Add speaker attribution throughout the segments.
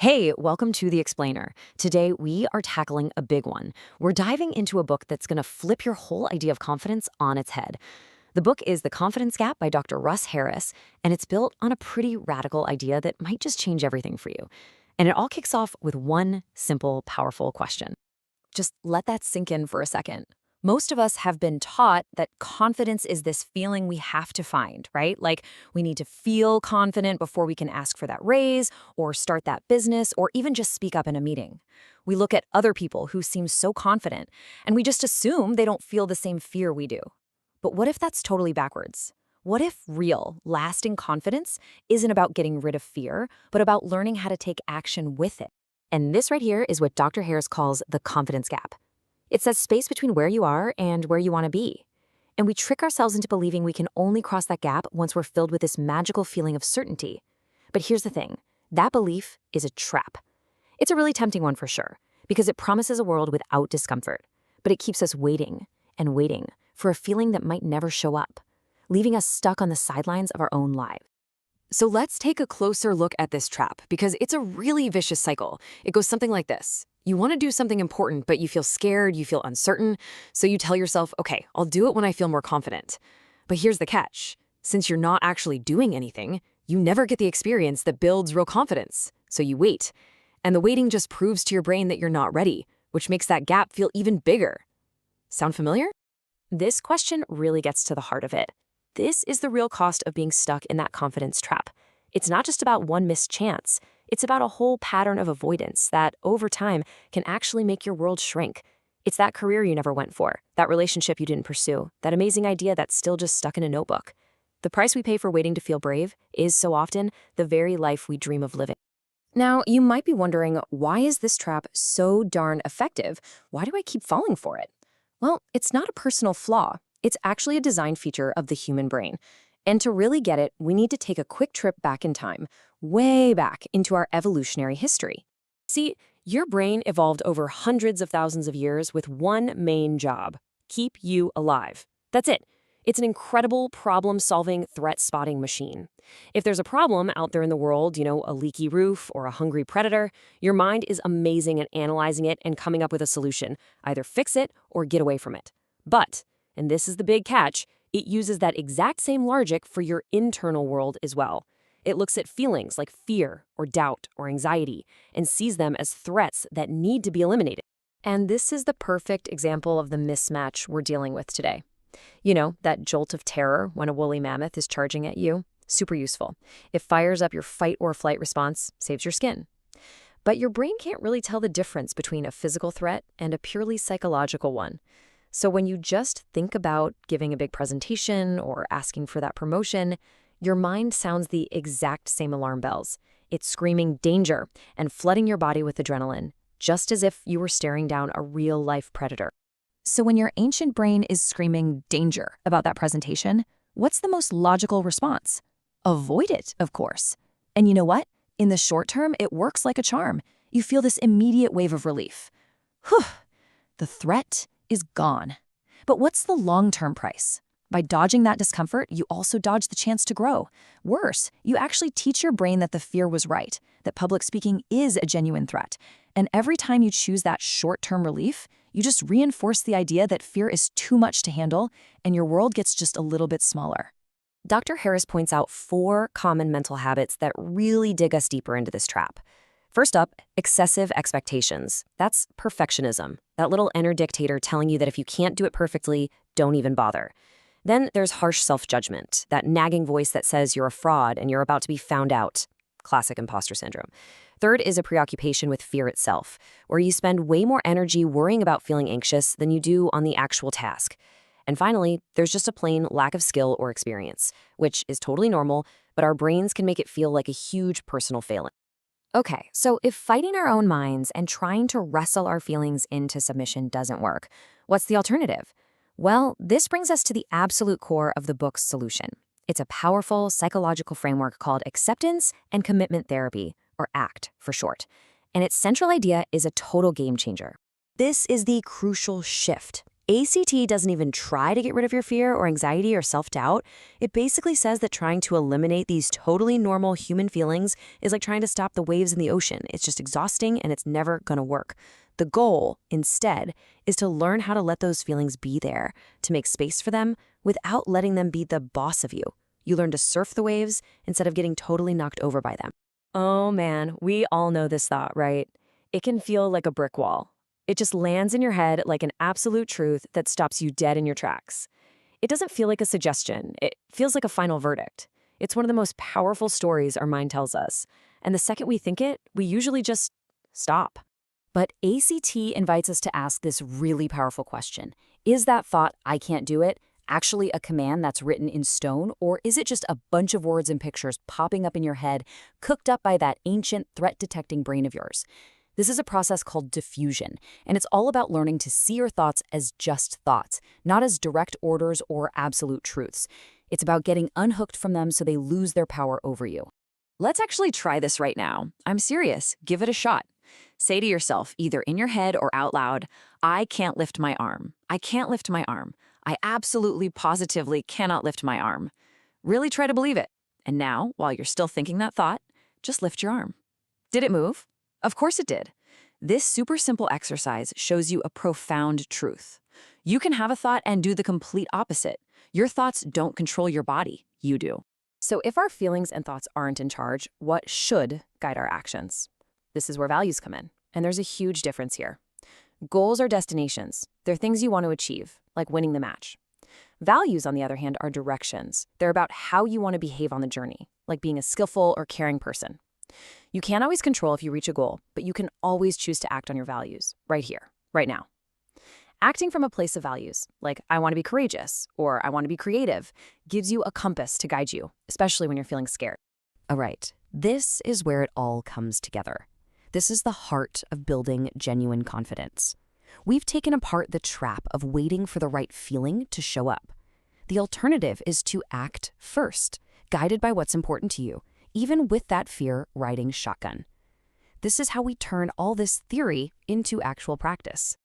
Speaker 1: Hey, welcome to The Explainer. Today, we are tackling a big one. We're diving into a book that's going to flip your whole idea of confidence on its head. The book is The Confidence Gap by Dr. Russ Harris, and it's built on a pretty radical idea that might just change everything for you. And it all kicks off with one simple, powerful question. Just let that sink in for a second. Most of us have been taught that confidence is this feeling we have to find, right? Like we need to feel confident before we can ask for that raise or start that business or even just speak up in a meeting. We look at other people who seem so confident and we just assume they don't feel the same fear we do. But what if that's totally backwards? What if real, lasting confidence isn't about getting rid of fear, but about learning how to take action with it? And this right here is what Dr. Harris calls the confidence gap. It's that space between where you are and where you want to be. And we trick ourselves into believing we can only cross that gap once we're filled with this magical feeling of certainty. But here's the thing, that belief is a trap. It's a really tempting one for sure, because it promises a world without discomfort. But it keeps us waiting and waiting for a feeling that might never show up, leaving us stuck on the sidelines of our own lives. So let's take a closer look at this trap, because it's a really vicious cycle. It goes something like this. You want to do something important, but you feel scared, you feel uncertain, so you tell yourself, okay, I'll do it when I feel more confident. But here's the catch. Since you're not actually doing anything, you never get the experience that builds real confidence. So you wait. And the waiting just proves to your brain that you're not ready, which makes that gap feel even bigger. Sound familiar? This question really gets to the heart of it. This is the real cost of being stuck in that confidence trap. It's not just about one missed chance. It's about a whole pattern of avoidance that, over time, can actually make your world shrink. It's that career you never went for, that relationship you didn't pursue, that amazing idea that's still just stuck in a notebook. The price we pay for waiting to feel brave is so often the very life we dream of living. Now, you might be wondering, why is this trap so darn effective? Why do I keep falling for it? Well, it's not a personal flaw. It's actually a design feature of the human brain. And to really get it, we need to take a quick trip back in time, way back into our evolutionary history. See, your brain evolved over hundreds of thousands of years with one main job: keep you alive. That's it. It's an incredible problem-solving, threat-spotting machine. If there's a problem out there in the world, a leaky roof or a hungry predator, your mind is amazing at analyzing it and coming up with a solution. Either fix it or get away from it. But, and this is the big catch, it uses that exact same logic for your internal world as well. It looks at feelings like fear or doubt or anxiety and sees them as threats that need to be eliminated. And this is the perfect example of the mismatch we're dealing with today. That jolt of terror when a woolly mammoth is charging at you. Super useful. It fires up your fight or flight response, saves your skin. But your brain can't really tell the difference between a physical threat and a purely psychological one. So when you just think about giving a big presentation or asking for that promotion, your mind sounds the exact same alarm bells. It's screaming danger and flooding your body with adrenaline, just as if you were staring down a real-life predator. So when your ancient brain is screaming danger about that presentation, what's the most logical response? Avoid it, of course. And you know what? In the short term, it works like a charm. You feel this immediate wave of relief. Whew! The threat is gone. But what's the long-term price? By dodging that discomfort, you also dodge the chance to grow. Worse, you actually teach your brain that the fear was right, that public speaking is a genuine threat. And every time you choose that short-term relief, you just reinforce the idea that fear is too much to handle, and your world gets just a little bit smaller. Dr. Harris points out 4 common mental habits that really dig us deeper into this trap. First up, excessive expectations. That's perfectionism, that little inner dictator telling you that if you can't do it perfectly, don't even bother. Then there's harsh self-judgment, that nagging voice that says you're a fraud and you're about to be found out. Classic imposter syndrome. Third is a preoccupation with fear itself, where you spend way more energy worrying about feeling anxious than you do on the actual task. And finally, there's just a plain lack of skill or experience, which is totally normal, but our brains can make it feel like a huge personal failing. Okay, so if fighting our own minds and trying to wrestle our feelings into submission doesn't work, what's the alternative? Well, this brings us to the absolute core of the book's solution. It's a powerful psychological framework called acceptance and commitment therapy, or ACT for short. And its central idea is a total game changer. This is the crucial shift. ACT doesn't even try to get rid of your fear or anxiety or self-doubt. It basically says that trying to eliminate these totally normal human feelings is like trying to stop the waves in the ocean. It's just exhausting and it's never going to work. The goal, instead, is to learn how to let those feelings be there, to make space for them without letting them be the boss of you. You learn to surf the waves instead of getting totally knocked over by them. Oh man, we all know this thought, right? It can feel like a brick wall. It just lands in your head like an absolute truth that stops you dead in your tracks. It doesn't feel like a suggestion. It feels like a final verdict. It's one of the most powerful stories our mind tells us. And the second we think it, we usually just stop. But ACT invites us to ask this really powerful question. Is that thought, "I can't do it," actually a command that's written in stone, or is it just a bunch of words and pictures popping up in your head, cooked up by that ancient threat-detecting brain of yours? This is a process called diffusion, and it's all about learning to see your thoughts as just thoughts, not as direct orders or absolute truths. It's about getting unhooked from them so they lose their power over you. Let's actually try this right now. I'm serious. Give it a shot. Say to yourself, either in your head or out loud, "I can't lift my arm. I can't lift my arm. I absolutely, positively cannot lift my arm." Really try to believe it. And now, while you're still thinking that thought, just lift your arm. Did it move? Of course it did. This super simple exercise shows you a profound truth. You can have a thought and do the complete opposite. Your thoughts don't control your body. You do. So if our feelings and thoughts aren't in charge, what should guide our actions? This is where values come in, and there's a huge difference here. Goals are destinations. They're things you want to achieve, like winning the match. Values, on the other hand, are directions. They're about how you want to behave on the journey, like being a skillful or caring person. You can't always control if you reach a goal, but you can always choose to act on your values, right here, right now. Acting from a place of values, like "I want to be courageous" or "I want to be creative," gives you a compass to guide you, especially when you're feeling scared. All right, this is where it all comes together. This is the heart of building genuine confidence. We've taken apart the trap of waiting for the right feeling to show up. The alternative is to act first, guided by what's important to you, even with that fear riding shotgun. This is how we turn all this theory into actual practice.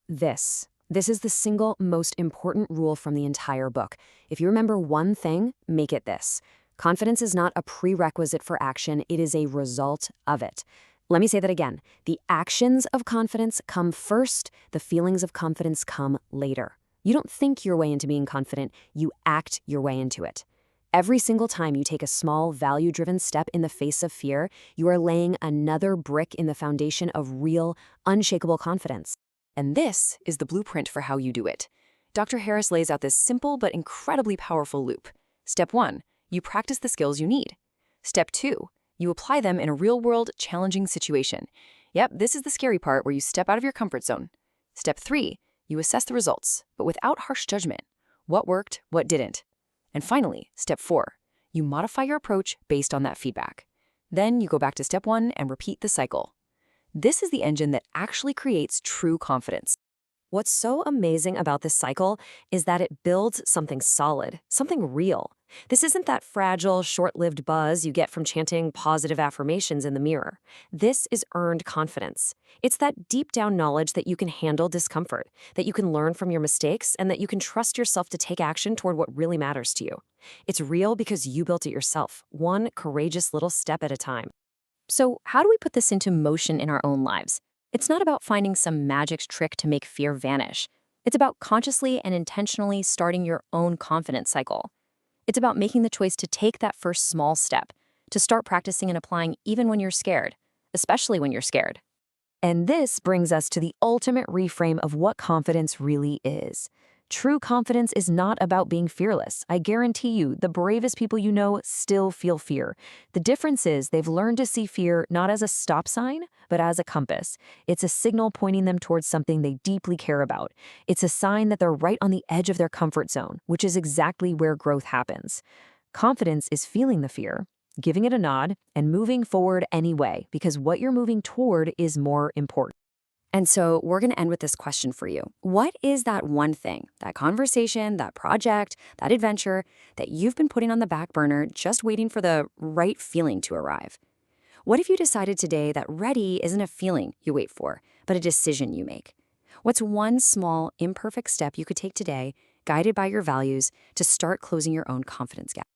Speaker 1: This is the single most important rule from the entire book. If you remember one thing, make it this. Confidence is not a prerequisite for action, it is a result of it. Let me say that again. The actions of confidence come first, the feelings of confidence come later. You don't think your way into being confident, you act your way into it. Every single time you take a small, value-driven step in the face of fear, you are laying another brick in the foundation of real, unshakable confidence. And this is the blueprint for how you do it. Dr. Harris lays out this simple but incredibly powerful loop. Step 1, you practice the skills you need. Step 2, you apply them in a real-world, challenging situation. Yep, this is the scary part where you step out of your comfort zone. Step 3, you assess the results, but without harsh judgment. What worked, what didn't. And finally, step 4, you modify your approach based on that feedback. Then you go back to step 1 and repeat the cycle. This is the engine that actually creates true confidence. What's so amazing about this cycle is that it builds something solid, something real. This isn't that fragile, short-lived buzz you get from chanting positive affirmations in the mirror. This is earned confidence. It's that deep-down knowledge that you can handle discomfort, that you can learn from your mistakes, and that you can trust yourself to take action toward what really matters to you. It's real because you built it yourself, one courageous little step at a time. So how do we put this into motion in our own lives? It's not about finding some magic trick to make fear vanish. It's about consciously and intentionally starting your own confidence cycle. It's about making the choice to take that first small step, to start practicing and applying even when you're scared, especially when you're scared. And this brings us to the ultimate reframe of what confidence really is. True confidence is not about being fearless. I guarantee you, the bravest people you know still feel fear. The difference is they've learned to see fear not as a stop sign, but as a compass. It's a signal pointing them towards something they deeply care about. It's a sign that they're right on the edge of their comfort zone, which is exactly where growth happens. Confidence is feeling the fear, giving it a nod, and moving forward anyway, because what you're moving toward is more important. And so we're going to end with this question for you. What is that one thing, that conversation, that project, that adventure that you've been putting on the back burner just waiting for the right feeling to arrive? What if you decided today that ready isn't a feeling you wait for, but a decision you make? What's one small, imperfect step you could take today, guided by your values, to start closing your own confidence gap?